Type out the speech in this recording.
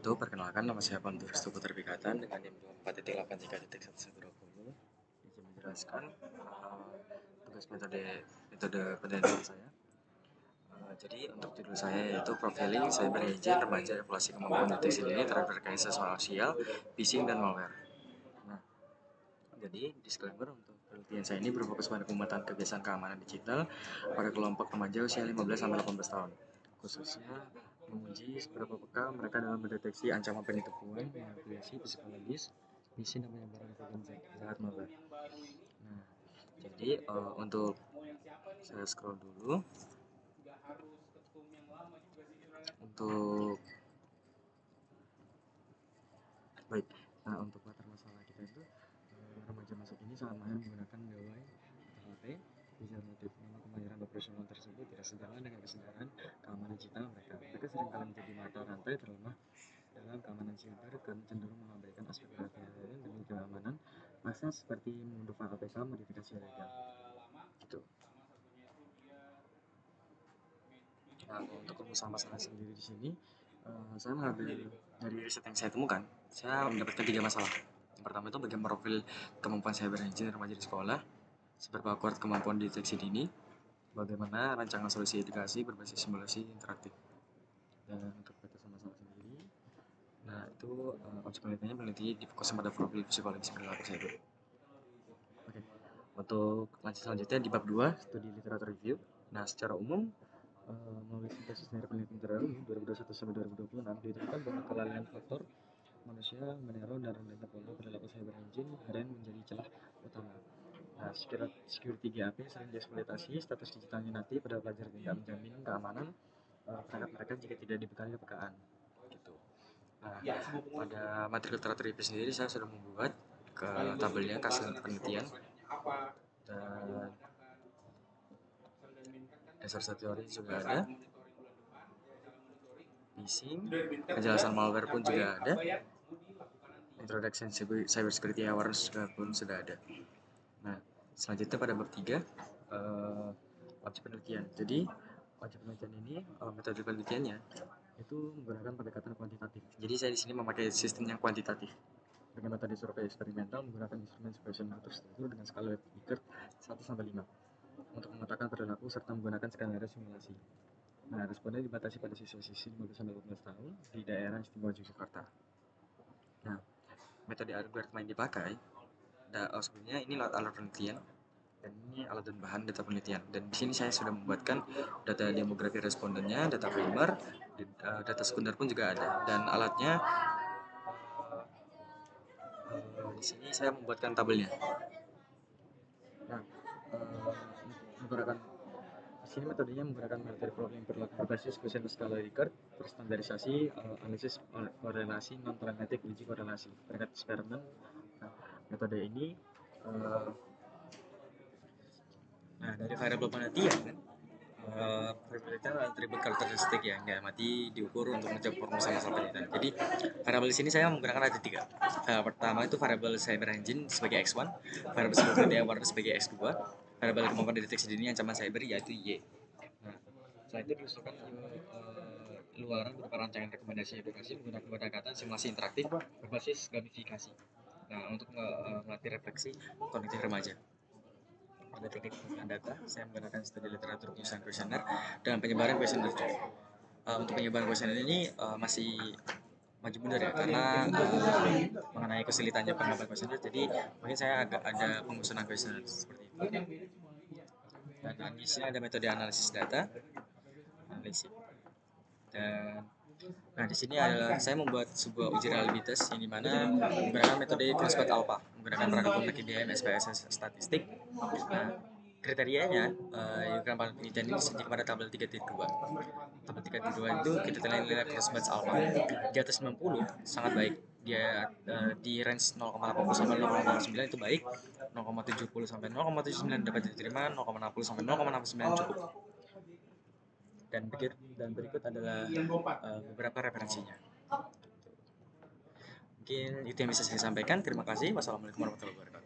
wabarakatuh. Perkenalkan, nama saya Pandu Restu Putra Bikatan dengan NIM 24.83.1120. Izin menjelaskan tugas metode penelitian saya. Jadi untuk judul saya yaitu Profiling Cyber Agent Remaja Evaluasi Kemampuan Deteksi Dini Terhadap Rekayasa Sosial, Phishing, dan Malware. Nah, jadi disclaimer untuk penelitian saya ini berfokus pada penguatan kebiasaan keamanan digital pada kelompok remaja usia 15-18 tahun, khususnya menguji seberapa peka mereka dalam mendeteksi ancaman penipuan, manipulasi psikologis, phishing, dan penyebaran konten jahat malware. Nah, jadi untuk saya scroll dulu untuk baik. Nah, untuk latar masalah kita itu remaja masuk ini sangat mahir menggunakan gawai atau HP. Visual motif nama kemahiran operasional tersebut tidak sejalan dengan kesadaran keamanan digital mereka. Mereka seringkali menjadi mata rantai terlemah dalam keamanan siber karena cenderung mengabaikan aspek kehati-hatian demi keamanan masa seperti mengunduh file APK modifikasi ilegal. Gitu. Nah, untuk rumusan masalah sendiri di sini, saya mengambil dari riset yang saya temukan. Saya mendapatkan 3 masalah. Yang pertama itu bagaimana profil kemampuan cyber engineer remaja di sekolah, seberapa kuat kemampuan deteksi dini, bagaimana rancangan solusi edukasi berbasis simulasi interaktif. Dan untuk batasan masalah sendiri, nah itu objek penelitiannya meneliti difokuskan pada profil psikologis perilaku cyber. Oke, untuk lanjut selanjutnya di bab 2, studi literatur review. Nah, secara umum melalui sintesis dari penelitian terdahulu 2021 sampai 2026 ditemukan bahwa kelalaian faktor manusia meneror dan rendahnya pola perilaku cyber engine harian menjadi celah utama. Nah, security gap sering dieksploitasi status digitalnya nanti pada pelajar tidak menjamin keamanan perangkat mereka jika tidak dibekali kepekaan. Gitu. Nah, pada materi literatur review sendiri saya sudah membuat ke tabelnya kasus penelitian dan dasar teori juga ada, phishing, kejelasan malware pun juga ada, introduction cybersecurity awareness pun sudah ada. Nah, selanjutnya pada bab 3 objek penelitian. Jadi objek penelitian ini metode penelitiannya itu menggunakan pendekatan kuantitatif. Jadi saya di sini memakai sistem yang kuantitatif dengan metode survei eksperimental menggunakan instrumen supervision terstruktur dengan skala Likert 1-5 untuk memetakan perilaku serta menggunakan skenario simulasi. Nah, responnya dibatasi pada siswa-siswi 15-18 tahun di daerah istimewa Yogyakarta. Nah, metode algoritma yang dipakai, sebenarnya ini alat penelitian dan ini alat dan bahan data penelitian. Dan di sini saya sudah membuatkan data demografi respondennya, data primer, data sekunder pun juga ada. Dan alatnya di sini saya membuatkan tabelnya. Nah, menggunakan di sini metodenya menggunakan materi problem perilaku berbasis kuesioner skala Likert, terstandarisasi, analisis korelasi non pragmatik uji korelasi terkait eksperimen. Nah, metode ini nah dari variabel penelitian kan variabel atribut karakteristik ya nggak mati diukur untuk menjawab perumusan masalah penelitian. Jadi variabel di sini saya menggunakan ada 3. Pertama itu variabel cyber engine sebagai x1, variabel security awareness sebagai x2, variabel kemampuan deteksi dini ancaman cyber yaitu y. Nah, setelah itu diusulkan luaran berupa rancangan rekomendasi edukasi menggunakan pendekatan simulasi interaktif berbasis gamifikasi. Nah, untuk melatih refleksi kognitif remaja. Pada teknik pengumpulan data, saya menggunakan studi literatur penyusunan kuesioner dan penyebaran kuesioner. Untuk penyebaran kuesioner ini masih maju mundur ya, karena mengenai kesulitannya pengembangan kuesioner, jadi mungkin saya agak ada pengusunan kuesioner seperti itu. Dan analisisnya ada metode analisis data, analisis. Dan nah di sini adalah saya membuat sebuah uji reliabilitas yang dimana menggunakan metode crossback alpha, menggunakan perangkat kompleks IBM, SPSS, statistik. Nah, kriterianya yang pada penelitian ini disajikan pada tabel 3.2. Tabel 3.2 itu kita nilai crossbatch alpha di atas 90 sangat baik. Dia di range 0,80 sampai 0,09 itu baik, 0,70 sampai 0,79 dapat diterima, 0,60 sampai 0,69 cukup. Dan berikut adalah beberapa referensinya. Mungkin itu yang bisa saya sampaikan. Terima kasih. Wassalamualaikum warahmatullahi wabarakatuh.